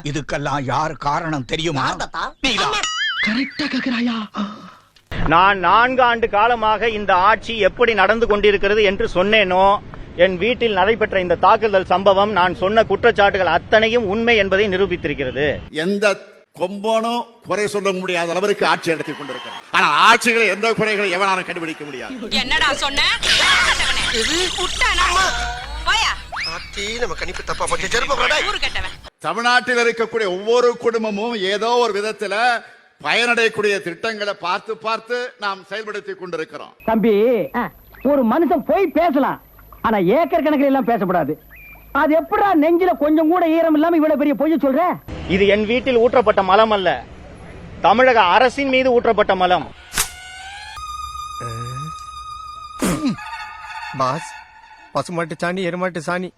இதுக்கெல்லாம் யார் காரணம் தெரியுமா? கரெக்டா கேக்குறாயா? நான் 4 ஆண்டு காலமாக இந்த ஆட்சி எப்படி நடந்து கொண்டிருக்கிறது என்று சொன்னேனோ, என் வீட்டில் நடைபெற்ற இந்த தாக்குதல் சம்பவம் நான் சொன்ன குற்றச்சாட்டுகள் அத்தனையும் உண்மை என்பதை நிரூபித்திருக்கிறது. எந்த கொம்பனும் குறை சொல்ல முடியாத அளவிற்கு ஆட்சி நடத்தி கொண்டிருக்கிறார். ஆனால் ஆட்சிகளை எந்த குறைகளை எவனாலும் கண்டுபிடிக்க முடியாது. என்னடா சொன்ன? தமிழ்நாட்டில் இருக்கக்கூடிய ஒவ்வொரு குடும்பமும் ஏதோ ஒரு விதத்துல பயனடையக்கூடிய திட்டங்களை பார்த்து பார்த்து நாம் செயல்படுத்தி கொண்டிருக்கிறோம். தம்பி, ஒரு மனுஷன் போய் பேசலாம், ஆனா ஏக்கர் கணக்கில் எல்லாம் பேசக்கூடாது. அது எப்படா நெஞ்சில கொஞ்சம் கூட ஈரம் இல்லாம இவ்வளவு பெரிய பொய் சொல்ற? இது என் வீட்டில் ஊற்றப்பட்ட மலம் அல்ல, தமிழக அரசின் மீது ஊற்றப்பட்ட மலம். பாஸ், பசுமாட்டு சாணி எருமாட்டு சாணி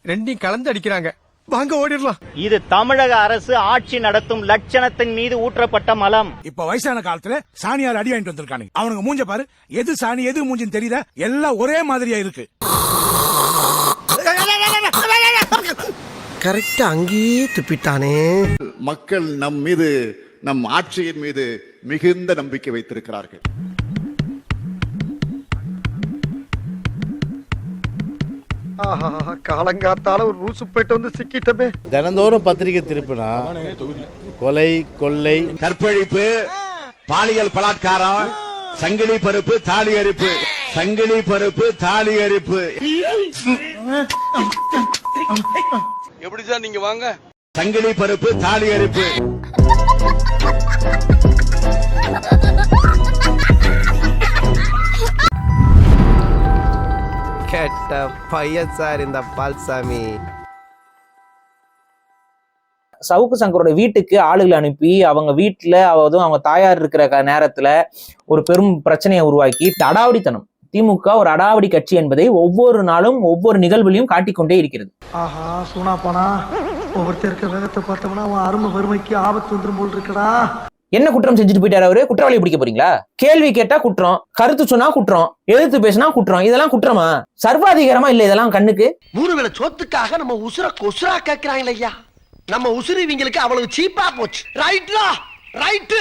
ரெண்டையும் கலந்து அடிக்கிறாங்க, வாங்க ஓடிடலாம். இது தமிழக அரசு ஆட்சி நடத்தும் லட்சணத்தின் மீது ஊற்றப்பட்ட மலம். இப்ப வயசான காலத்துல சாணியார் அடி வாங்கிட்டு வந்திருக்கானுங்க. அவனுங்க மூஞ்ச பாரு, எது சாணி எது மூஞ்சின்னு தெரியல, எல்லாம் ஒரே மாதிரியா இருக்கு. கரெக்டா அங்கேயே துப்பிட்டானே. மக்கள் நம் மீது, நம் ஆட்சியின் மீது மிகுந்த நம்பிக்கை வைத்திருக்கிறார்கள். காலங்காத்தால ஒரு ரூசு போயிட்டு வந்து சிக்கிட்டமே. தினந்தோறும் பத்திரிகை திருப்பினா கொலை, கொள்ளை, கற்பழிப்பு, பாலியல் பலாத்காரம், சங்கிலி பருப்பு, தாலி அரிப்பு, சங்கிலி பருப்பு, தாலி அரிப்பு. எப்படி சார் நீங்க வாங்க? சங்கிலி பருப்பு, தாலி அரிப்பு. கேட்ட பையன் சார் இந்த பால்சாமி. சவுக்கு சங்கரோட வீட்டுக்கு ஆளுகளை அனுப்பி அவங்க வீட்டுல அவங்க தாயார் இருக்கிற நேரத்துல ஒரு பெரும் பிரச்சனையை உருவாக்கி அடாவடித்தனம். திமுக ஒரு அடாவடி கட்சி என்பதை ஒவ்வொரு நாளும் ஒவ்வொரு நிகழ்வுலையும் காட்டிக்கொண்டே இருக்கிறது. ஆஹா, சூனா போனா ஒவ்வொருத்தருக்கு வேகத்தை பார்த்தோம்னா அவன் அருமை வறுமைக்கு ஆபத்து வந்துரும் போல் இருக்கடா. என்ன குற்றம் செஞ்சுட்டு போயிட்டாரு அவரு? குற்றவாளி பிடிக்க போறீங்களா? கேள்வி கேட்டா குற்றம், கருத்து சொன்னா குற்றம், எதிர்த்து பேசினா குற்றம். இதெல்லாம் குற்றமா? சர்வாதிகாரமா இல்ல இதெல்லாம்? கண்ணுக்கு 3 வேளை சொத்துக்காக நம்ம உசுர கொசுரா கேக்குறாங்க ஐயா. நம்ம உசுறு இவங்களுக்கு அவ்வளவு சீப்பா போச்சு. ரைட்லா, ரைட்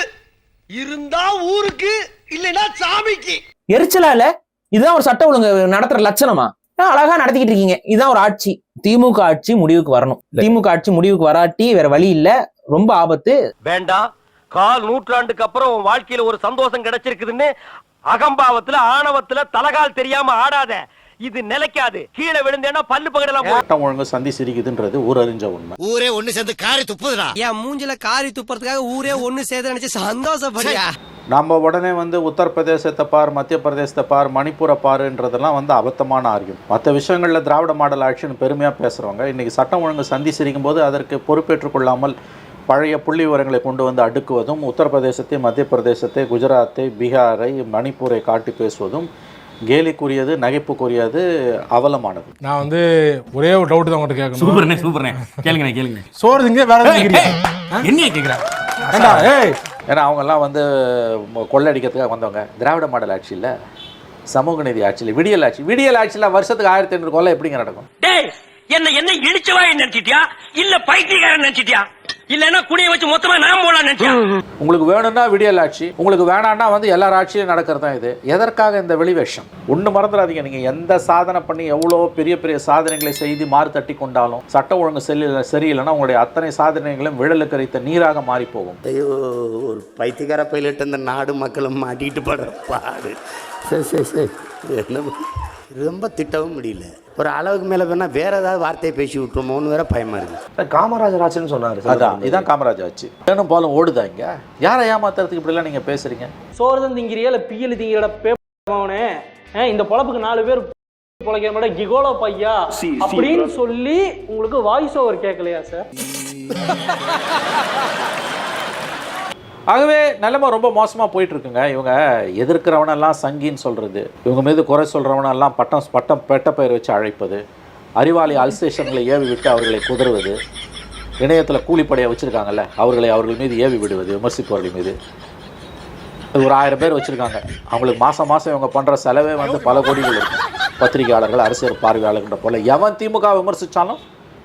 இருந்தா ஊருக்கு, இல்லைன்னா சாமிக்கு. எரிச்சலால இதுதான் ஒரு சட்ட ஒழுங்கு நடத்துற லட்சணமா? அழகா நடத்திக்கிட்டு இருக்கீங்க. இதுதான் ஒரு ஆட்சி. திமுக ஆட்சி முடிவுக்கு வரணும். திமுக ஆட்சி முடிவுக்கு வராட்டி வேற வழி இல்ல, ரொம்ப ஆபத்து. வேண்டாம், 1/4 நூற்றாண்டுக்கு அப்புறம் உன் வாழ்க்கையில ஒரு சந்தோஷம் கிடைச்சிருக்குதுன்னு அகம்பாவத்துல ஆணவத்துல தலகால் தெரியாம ஆடாத. இது நிலைக்காது. கீழே விழுந்தேன்னா பல்லு பகடலாம். சட்டம் ஒழுங்கு சந்தி சிரிக்குதுன்றது ஊர் அறிஞ்ச உண்மை. ஊரே ஒண்ணு சேர்ந்து காரி துப்புதுடா. என் மூஞ்சில காரி துப்புறதுக்காக ஊரே ஒண்ணு சேர்ந்து நினைச்சு சந்தோஷப்படியா. நம்ம உடனே உத்தரப்பிரதேசத்தை பார், மத்திய பிரதேசத்தை பார், மணிப்பூரை பாருன்றதெல்லாம் அபத்தமான ஆர்கியம். மற்ற விஷயங்கள்ல திராவிட மாடல் ஆட்சின்னு பெருமையா பேசுறவங்க இன்னைக்கு சட்டம் ஒழுங்கு சந்தி சிரிக்கும் போது அதற்கு பொறுப்பேற்றுக் கொள்ளாமல் பழைய புள்ளி விவரங்களை கொண்டு வந்து அடுக்குவதும், உத்தரப்பிரதேசத்தை, மத்திய பிரதேசத்தை, குஜராத்தை, பீகாரை, மணிப்பூரை காட்டி பேசுவதும் கேலிக்குரியது, நகைப்புக்குரியது, அவலமானது. நான் ஒரே ஒரு டவுட் தான் உங்கள்கிட்ட கேட்கணும். சூப்பர்ண்ணே, சூப்பர்ண்ணே. கேளுங்க. சோறு திங்க வேற என்ன கேக்குறா? ஏன்னா அவங்கெல்லாம் கொள்ளடிக்கிறதுக்காக வந்தவங்க. திராவிட மாடல் ஆட்சியில், சமூக நீதி ஆட்சியில், விடியல் ஆட்சியில் வருஷத்துக்கு 1500 கொலை எப்படிங்க நடக்கும்? என்ன இடிச்சவா நினைச்சிட்டியா, இல்ல பைத்தியக்காரன் நினைச்சிட்டியா, இல்லன்னா குடியை வச்சு மொத்தமா நான் போலாம் நினைச்சியா? உங்களுக்கு வேணும்னா விடியல் ஆட்சி, உங்களுக்கு வேணான்னா எல்லார் ஆட்சியும் நடக்கிறது தான் இது. எதற்காக இந்த வெளிவேஷம்? ஒன்று மறந்துடாதீங்க, நீங்க எந்த சாதனை பண்ணி எவ்வளோ பெரிய பெரிய சாதனைகளை செய்து மாறு தட்டி கொண்டாலும் சட்ட ஒழுங்கு சரியில்லைன்னா உங்களுடைய அத்தனை சாதனைகளும் விழலுக்கு அரைத்த நீராக மாறி போகும். ஐயோ, ஒரு பைத்தியக்கார பைலட் அந்த நாடு மக்களும் மாட்டிட்டு படுற பாடு. சரி, ரொம்ப திட்டவும் முடியல. ஒரு அளவுக்கு மேல வேணா வேற ஏதாவது வார்த்தையை பேசி விட்டுருமோன்னு வேற பயமா இருக்கு. காமராஜர் ஆட்சின்னு சொன்னாரு. அதான், இதான் காமராஜர் ஆட்சி. வேணும் போலும் ஓடுதா இங்க? யாரை ஏமாத்துறதுக்கு இப்படிலாம் நீங்க பேசுறீங்க? சோறுதான் திங்கிறியா இல்ல பியல் திங்கிற பேப்பனே? இந்த பொழப்புக்கு 4 பேர் பொழைக்கிற மாதிரி கிகோலோ பையா அப்படின்னு சொல்லி உங்களுக்கு வாய்ஸ் ஓவர் கேட்கலையா சார்? ஆகவே நிலைமை ரொம்ப மோசமாக போயிட்டு இருக்குங்க. இவங்க எதிர்க்கிறவனெல்லாம் சங்கின்னு சொல்கிறது, இவங்க மீது குறை சொல்கிறவனெல்லாம் பெட்ட பெயர் வச்சு அழைப்பது, அறிவாளி அல்சேஷன்களை ஏவி விட்டு அவர்களை குதறுவது, இணையத்தில் கூலிப்படையை வச்சுருக்காங்கல்ல அவர்கள் மீது ஏவி விடுவது, விமர்சிப்பவர்கள் மீது. ஒரு 1000 பேர் வச்சுருக்காங்க. அவங்களுக்கு மாதம் இவங்க பண்ணுற செலவே பல கோடிகள் இருக்கும். பத்திரிகையாளர்கள், அரசியல் பார்வையாளர்கிட்ட போல் எவன் திமுக விமர்சித்தாலும்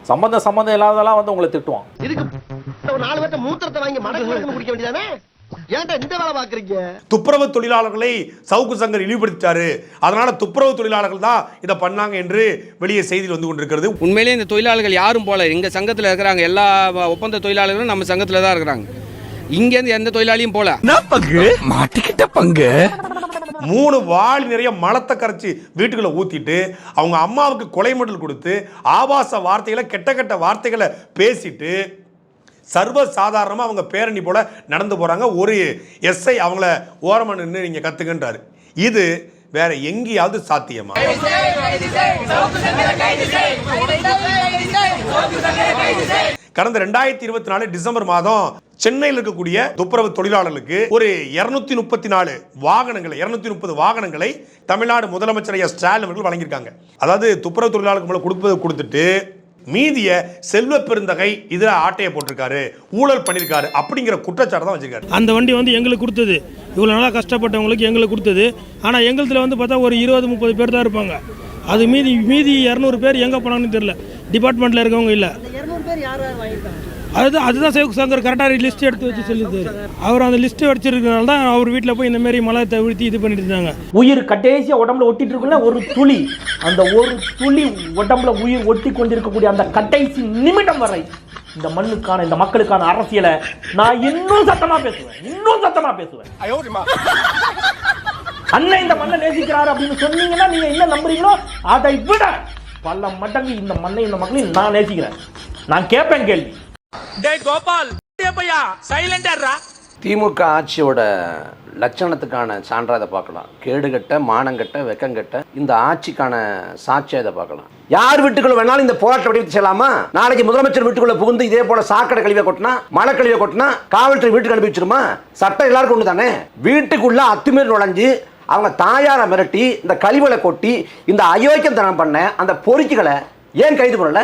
சம்மந்தம் இல்லாததெல்லாம் வந்து உங்களை திட்டுவான். இதுக்கு ஒரு 4 பேர்ட்ட மூத்திரத்தை வாங்கி மடக்கு குடிக்க வேண்டியதானே? ஏன்டா இந்த வேலை பாக்குறீங்க? துப்புரவு தொழிலாளர்களை சவுக்கு சங்கர் இழிவுபடுத்திட்டாரு, அதனால துப்புரவு தொழிலாளர்கள் தான் இதை பண்ணாங்க என்று வெளியே செய்தியில் வந்து கொண்டிருக்கிறது. உண்மையிலேயே இந்த தொழிலாளர்கள் யாரும் போல எங்க சங்கத்தில் இருக்கிறாங்க. எல்லா ஒப்பந்த தொழிலாளர்களும் நம்ம சங்கத்தில் தான் இருக்கிறாங்க. இங்கேருந்து எந்த தொழிலாளியும் போல. பங்கு மாட்டிக்கிட்ட பங்கு 3 வாளி நிறைய மலத்தை கரைச்சி வீட்டுக்குள்ள ஊத்திட்டு அவங்க அம்மாவுக்கு கொலை மிடல் கொடுத்து ஆபாச வார்த்தைகளை கெட்ட வார்த்தைகளை பேசிட்டு சர்வ சாதாரணமா அவங்க பேரணி போல நடந்து போறாங்க. ஒரு எஸ்ஐ அவங்கள ஓரமா நின்று நீங்க கத்துக்கின்றாரு. இது வேற எங்கேயாவது சாத்தியமா? கடந்த 2024 டிசம்பர் மாதம் சென்னையில் இருக்கக்கூடிய துப்புரவு தொழிலாளர்களுக்கு ஒரு 234 வாகனங்களை 230 வாகனங்களை தமிழ்நாடு முதலமைச்சர் ஐயா ஸ்டாலின் அவர்கள் வழங்கியிருக்காங்க. அதாவது துப்புரவு தொழிலாளர்களுக்கு கொடுத்துட்டு மீதிய செல்வ பெருந்தகை இதுல ஆட்டையை போட்டிருக்காரு, ஊழல் பண்ணிருக்காரு அப்படிங்கிற குற்றச்சாட்டு தான் வச்சிருக்காரு. அந்த வண்டி வந்து எங்களுக்கு கொடுத்தது, இவ்வளவு நாளா கஷ்டப்பட்டவங்களுக்கு எங்களுக்கு கொடுத்தது. ஆனா எங்களுதுல வந்து பார்த்தா ஒரு 20-30 பேர் தான் இருப்பாங்க. அது மீதி 200 பேர் எங்க போனாங்கன்னு தெரியல. டிபார்ட்மெண்ட்ல இருக்கவங்க இல்ல. 200 பேர் யார் வாங்கிட்டாங்க? அதுதான் சவுக்கு சங்கர் கரெக்டாக லிஸ்ட் எடுத்து வச்சு சொல்லியிருந்தாரு. அவர் அந்த லிஸ்ட் வச்சிருக்கனால தான் அவர் வீட்டில் போய் இந்த மாதிரி மலை தவிர்த்து இது பண்ணிட்டு இருந்தாங்க. உயிர் கடைசியா உடம்புல ஒட்டிட்டு இருக்குல்ல ஒரு துளி, அந்த ஒரு துளி உடம்புல உயிர் ஒட்டி கொண்டிருக்கக்கூடிய அந்த கடைசி நிமிடம் வரை இந்த மண்ணுக்கான இந்த மக்களுக்கான அரசியலை நான் இன்னும் சத்தமா பேசுவேன். அண்ணன் இந்த மண்ணை நேசிக்கிறாரு அப்படின்னு சொன்னீங்கன்னா நீங்க என்ன நம்புறீங்களோ அதை விட பல மடங்கு இந்த மண்ணை இந்த மக்களையும் நான் நேசிக்கிறேன். நான் கேட்பேன் கேள்வி. திமுக ஆட்சியோட லட்சணத்துக்கான சான்றாக பார்க்கலாம். கேடுகட்ட, மானங்கட்ட, வெக்கங்கட்ட இந்த ஆட்சிக்கான சாட்சியாக இதை பார்க்கலாம். யார் வீட்டுக்குள்ள வேணாலும் இந்த போராட்ட வடிவத்தை செய்யலாமா? நாளைக்கு முதலமைச்சர் வீட்டுக்குள்ள புகுந்து இதே போல சாக்கடை கழிவை கொட்டினா, மழை கழிவை கொட்டினா காவல்துறை வீட்டுக்கு அனுப்பி வச்சிருமா? சட்டம் எல்லாருக்கும் ஒன்று தானே. வீட்டுக்குள்ள அத்துமீறி நுழைஞ்சு அவங்க தாயாரை மிரட்டி இந்த கழிவுகளை கொட்டி இந்த அயோக்கியத்தனம் பண்ண அந்த பொறுக்கிகளை ஏன் கைது பண்ணல?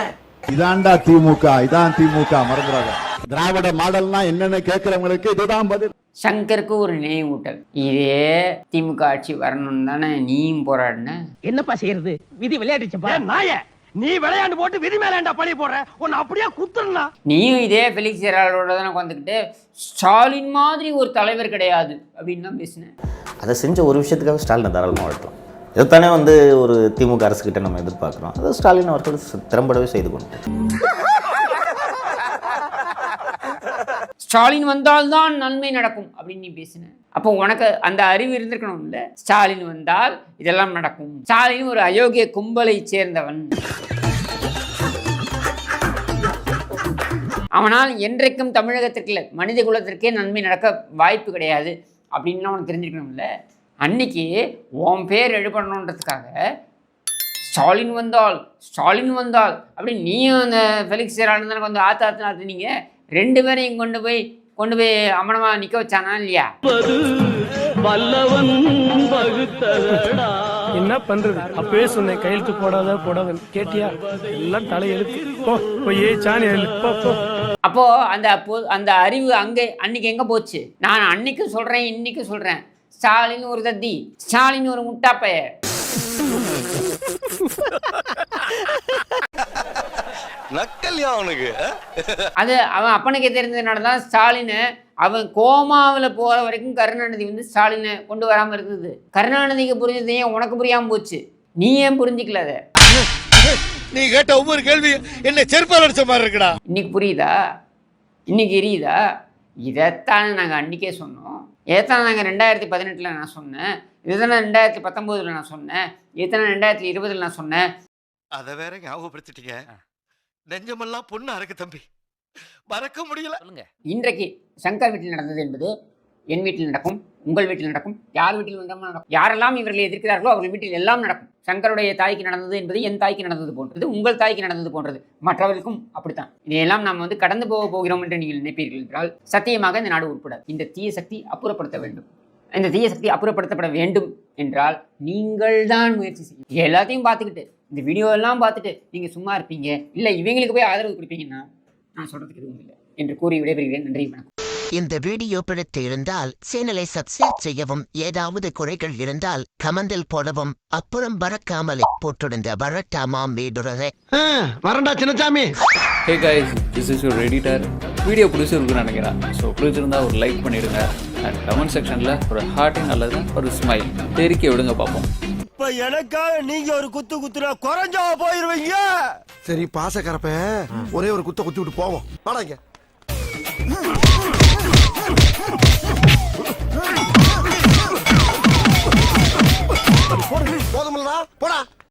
இதான்டா திமுக, இதான் திமுக, மறந்துடாத. திராவிட மாடல்னா என்னன்னு கேட்கிறவங்களுக்கு இதுதான் பதில். சங்கருக்கு ஒரு நினைவூட்டல். இதே திமுக ஆட்சி வரணும்னு தானே நீயும் போராடின. என்னப்பா செய்யறது? விதி விளையாடுச்சப்பா. நாய நீ விளையாண்டு போட்டு விதி மேலேண்டா பழி போடுற. உன்னை அப்படியே குத்துறா. நீயும் இதே ஃபெலிக்ஸ் ஜெரால்டோட தானே உட்காந்துக்கிட்டு ஸ்டாலின் மாதிரி ஒரு தலைவர் கிடையாது அப்படின்னு தான் பேசினேன். அதை செஞ்ச ஒரு விஷயத்துக்காக ஸ்டாலினை தாராளமாக வாழ்த்தோம். இதைத்தானே வந்து ஒரு திமுக அரசுக்கிட்ட நம்ம எதிர்பார்க்குறோம். அதை ஸ்டாலின் அவர்கள் திறம்படவே செய்து கொண்டு ஸ்டாலின் வந்தால்தான் நன்மை நடக்கும் அப்படின்னு நீ பேசின. அப்போ உனக்கு அந்த அறிவு இருந்திருக்கணும் இல்ல? ஸ்டாலின் வந்தால் இதெல்லாம் நடக்கும். ஸ்டாலின் ஒரு அயோக்கிய கும்பலை சேர்ந்தவன். அவனால் என்றைக்கும் தமிழகத்திற்கு மனித குலத்திற்கே நன்மை நடக்க வாய்ப்பு கிடையாது அப்படின்னு அவனுக்கு தெரிஞ்சிருக்கணும்ல. அன்னைக்கு உன் பேர் எழுப்பணுன்றதுக்காக ஸ்டாலின் வந்தால் அப்படி நீயும் அந்த ஃபெலிக்ஸ் ஜெரால்டன் வந்து ஆத்தாத்து நீங்க 2 பேரையும் கொண்டு போய் அம்மனமா நிக்க வச்சானா இல்லையா? என்ன பண்றது? அப்பவே சொன்னேன் கையெழுத்து போடாத கேட்டியா? எல்லாம் தலையெழுத்து. போய் சாணி. அப்போ அந்த அறிவு அன்னைக்கு எங்க போச்சு? நான் அன்னைக்கு சொல்றேன், இன்னைக்கு சொல்றேன். ஸ்டாலின் ஒரு தத்தி, ஸ்டாலின் ஒரு முட்டாப்பைய. நக்கல்யா அவனுக்கு. அது அவன் அப்பனுக்கே தெரிஞ்சதுனால தான் ஸ்டாலினை அவன் கோமாவில் போற வரைக்கும் கருணாநிதி வந்து ஸ்டாலினை கொண்டு வராம இருந்தது. கருணாநிதிக்கு புரிஞ்சது ஏன் உனக்கு புரியாம போச்சு? நீ ஏன் புரிஞ்சிக்கல அத? நீ கேட்ட ஒவ்வொரு கேள்வி என்ன செருப்பால் அடிச்ச மாதிரி இருக்குடா. இன்னைக்கு புரியுதா? இன்னைக்கு எரியுதா? இதைத்தானே நாங்கள் அன்றைக்கே சொன்னோம். இதைத்தானே நாங்கள் 2018 நான் சொன்னேன். இதுதானே 2019 நான் சொன்னேன். இதுதானே 2020 நான் சொன்னேன். அதை வேற ஞாபகப்படுத்திட்டீங்க. நெஞ்சமெல்லாம் பொண்ணு அறக்கு தம்பி, மறக்க முடியல. இன்றைக்கு சங்கர் வீட்டில் நடந்தது என்பது என் வீட்டில் நடக்கும், உங்கள் வீட்டில் நடக்கும், யார் வீட்டில் நடக்கும். யாரெல்லாம் இவர்களை எதிர்க்கிறார்களோ அவர்கள் வீட்டில் எல்லாம் நடக்கும். சங்கருடைய தாய்க்கு நடந்தது என்பது என் தாய்க்கு நடந்தது போன்றது, உங்கள் தாய்க்கு நடந்தது போன்றது, மற்றவர்களுக்கும் அப்படித்தான். இதையெல்லாம் நாம் வந்து கடந்து போகிறோம் என்று நீங்கள் நினைப்பீர்கள் என்றால் சத்தியமாக இந்த நாடு உட்படாது. இந்த தீய சக்தி அப்புறப்படுத்த வேண்டும். இந்த தீய சக்தி அப்புறப்படுத்தப்பட வேண்டும் என்றால் நீங்கள் தான் முயற்சி செய்யும். எல்லாத்தையும் பார்த்துக்கிட்டு இந்த வீடியோ எல்லாம் பார்த்துட்டு நீங்கள் சும்மா இருப்பீங்க, இல்லை இவங்களுக்கு போய் ஆதரவு கொடுப்பீங்கன்னா நான் சொல்கிறதுக்கு எதுவும் இல்லை என்று கூறி விடைபெறுகிறேன். நன்றி, வணக்கம். இந்த வீடியோ பிடித்து இருந்தால் சேனலை சப்ஸ்கிரைப் செய்யவும், ஏதாவது குறைகள் இருந்தால் கமெண்டில் போடவும், அப்புறம் மறக்காமலே போட்டிருந்த வரட்டாமாம் வீடுறதை வரண்டா Chinnasamy. Hey guys, this is your editor. Video பிடிச்சிருக்குன்னு நினைக்கிறேன். ஸோ பிடிச்சிருந்தா ஒரு லைக் பண்ணிடுங்க அண்ட் கமெண்ட் செக்ஷனில் ஒரு ஹார்ட்டிங் அல்லது ஒரு ஸ்மைல் தெரிக்க விடுங்க பார்ப்போம். இப்ப எனக்காக நீங்க ஒரு குத்து குத்துனா குறைஞ்சா போயிருவீங்க. சரி பாசக்கரப்ப ஒரே ஒரு குத்த குத்தி விட்டு போவோம். வாடாங்க. போதுமில்லடா போடா.